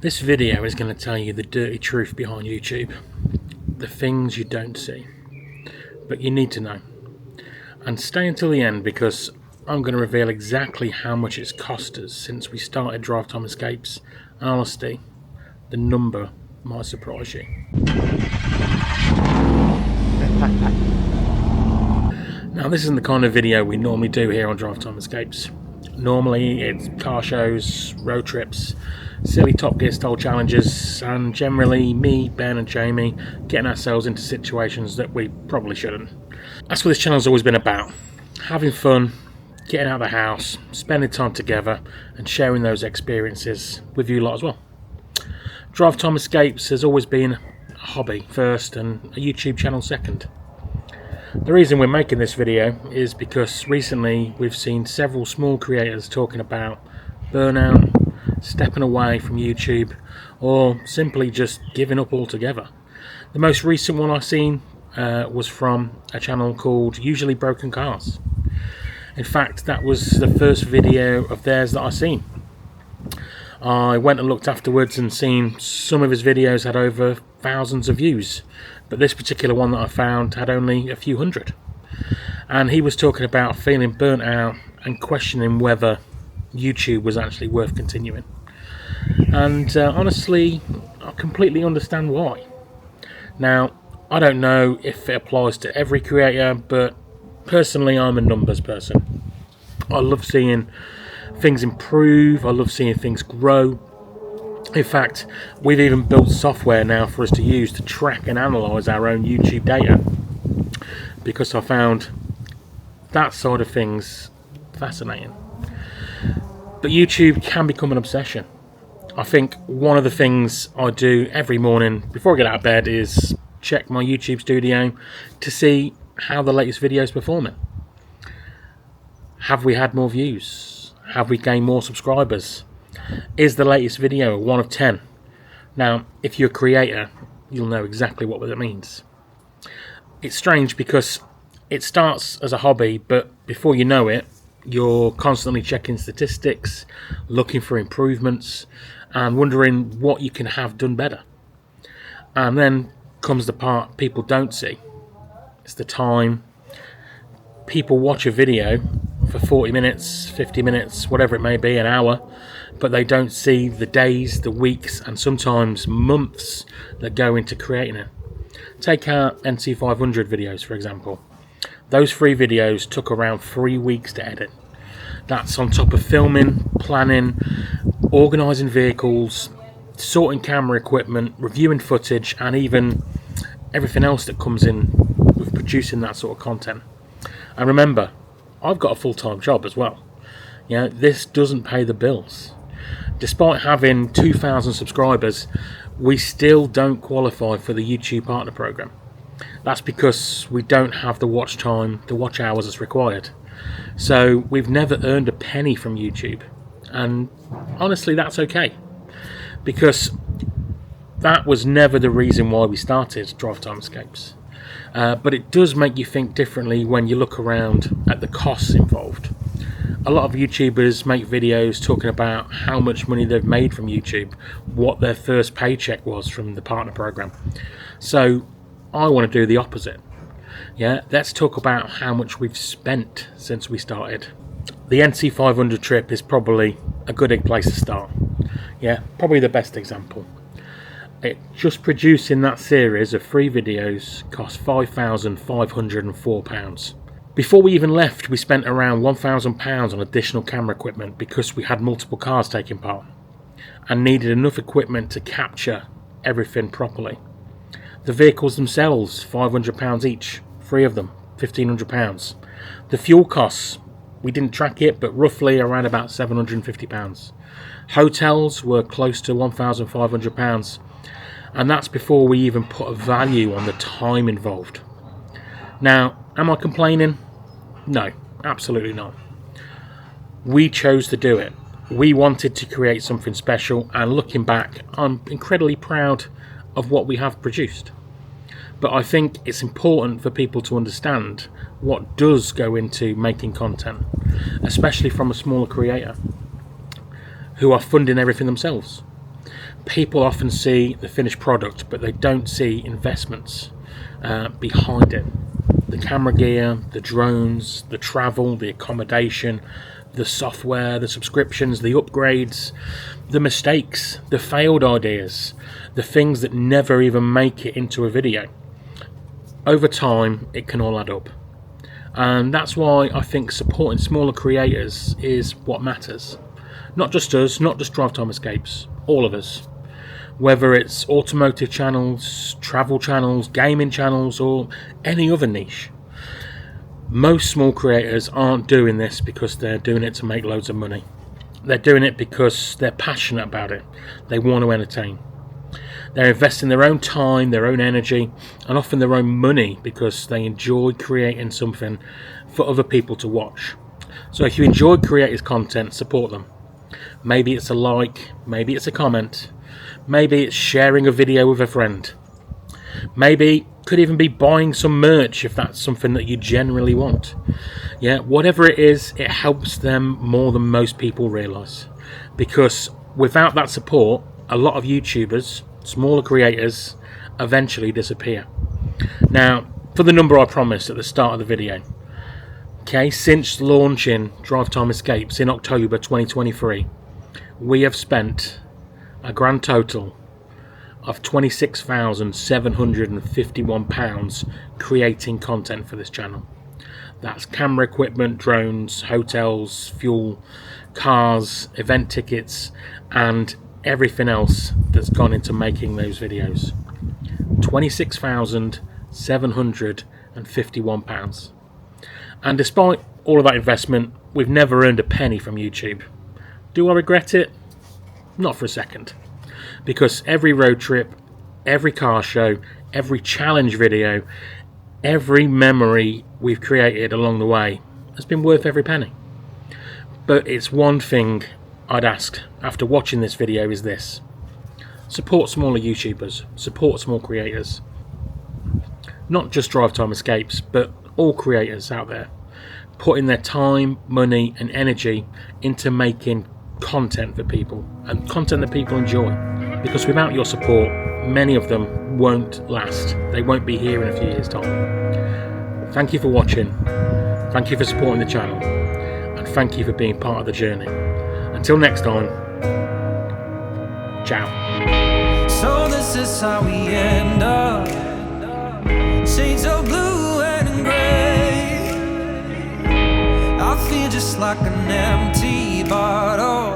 This video is going to tell you the dirty truth behind YouTube, the things you don't see, but you need to know. And stay until the end because I'm going to reveal exactly how much it's cost us since we started Drive Time Escapes, and honestly, the number might surprise you. Now, this isn't the kind of video we normally do here on Drive Time Escapes. Normally it's car shows, road trips, silly Top Gear style challenges, and generally me, Ben and Jamie getting ourselves into situations that we probably shouldn't. That's what this channel's always been about. Having fun, getting out of the house, spending time together and sharing those experiences with you lot as well. Drive Time Escapes has always been a hobby first and a YouTube channel second. The reason we're making this video is because recently we've seen several small creators talking about burnout, stepping away from YouTube, or simply just giving up altogether. The most recent one I've seen was from a channel called Usually Broken Cars. In fact, that was the first video of theirs that I seen. I went and looked afterwards and seen some of his videos had over thousands of views, but this particular one that I found had only a few hundred. And he was talking about feeling burnt out and questioning whether YouTube was actually worth continuing. And honestly, I completely understand why. Now, I don't know if it applies to every creator, but personally I'm a numbers person. I love seeing things improve, I love seeing things grow. In fact, we've even built software now for us to use to track and analyse our own YouTube data, because I found that side of things fascinating. But YouTube can become an obsession. I think one of the things I do every morning before I get out of bed is check my YouTube studio to see how the latest video is performing. Have we had more views? Have we gained more subscribers? Is the latest video a 1 of 10? Now, if you're a creator, you'll know exactly what that means. It's strange because it starts as a hobby, but before you know it, you're constantly checking statistics, looking for improvements, and wondering what you can have done better. And then comes the part people don't see. It's the time. People watch a video for 40 minutes, 50 minutes, whatever it may be, an hour, but they don't see the days, the weeks, and sometimes months that go into creating it. Take our NC500 videos, for example. Those 3 videos took around 3 weeks to edit. That's on top of filming, planning, organising vehicles, sorting camera equipment, reviewing footage, and even everything else that comes in with producing that sort of content. And remember, I've got a full-time job as well. This doesn't pay the bills. Despite having 2,000 subscribers, we still don't qualify for the YouTube Partner Program. That's because we don't have the watch time, the watch hours as required. So we've never earned a penny from YouTube. And honestly, that's okay. Because that was never the reason why we started Drive Time Escapes. But it does make you think differently when you look around at the costs involved. A lot of YouTubers make videos talking about how much money they've made from YouTube, what their first paycheck was from the partner program. So I want to do the opposite. Let's talk about how much we've spent since we started. The NC500 trip is probably a good place to start. Probably the best example. Just producing that series of 3 videos cost £5,504. Before we even left, we spent around £1,000 on additional camera equipment because we had multiple cars taking part and needed enough equipment to capture everything properly. The vehicles themselves, £500 each, 3 of them, £1,500. The fuel costs, we didn't track it, but roughly around about £750. Hotels were close to £1,500. And that's before we even put a value on the time involved. Now, am I complaining? No, absolutely not. We chose to do it. We wanted to create something special, and looking back, I'm incredibly proud of what we have produced. But I think it's important for people to understand what does go into making content, especially from a smaller creator who are funding everything themselves. People often see the finished product, but they don't see investments behind it. The camera gear, the drones, the travel, the accommodation, the software, the subscriptions, the upgrades, the mistakes, the failed ideas, the things that never even make it into a video. Over time, it can all add up. And that's why I think supporting smaller creators is what matters. Not just us, not just Drive Time Escapes, all of us. Whether it's automotive channels, travel channels, gaming channels, or any other niche. Most small creators aren't doing this because they're doing it to make loads of money. They're doing it because they're passionate about it. They want to entertain. They're investing their own time, their own energy, and often their own money because they enjoy creating something for other people to watch. So if you enjoy creators' content, support them. Maybe it's a like, maybe it's a comment, maybe it's sharing a video with a friend. Maybe could even be buying some merch if that's something that you generally want. Yeah, whatever it is, it helps them more than most people realise. Because without that support, a lot of YouTubers, smaller creators, eventually disappear. Now, for the number I promised at the start of the video. Okay, since launching Drive Time Escapes in October 2023, we have spent a grand total of £26,751 creating content for this channel. That's camera equipment, drones, hotels, fuel, cars, event tickets, and everything else that's gone into making those videos. £26,751. And despite all of that investment, we've never earned a penny from YouTube. Do I regret it? Not for a second. Because every road trip, every car show, every challenge video, every memory we've created along the way has been worth every penny. But it's one thing I'd ask after watching this video is this. Support smaller YouTubers, support small creators. Not just Drive Time Escapes, but all creators out there. Putting their time, money and energy into making content for people and content that people enjoy. Because without your support, many of them won't last. They won't be here in a few years' time. Thank you for watching. Thank you for supporting the channel. And thank you for being part of the journey. Until next time, ciao. So this is how we end up. Shades of blue and gray. I feel just like an empty bottle.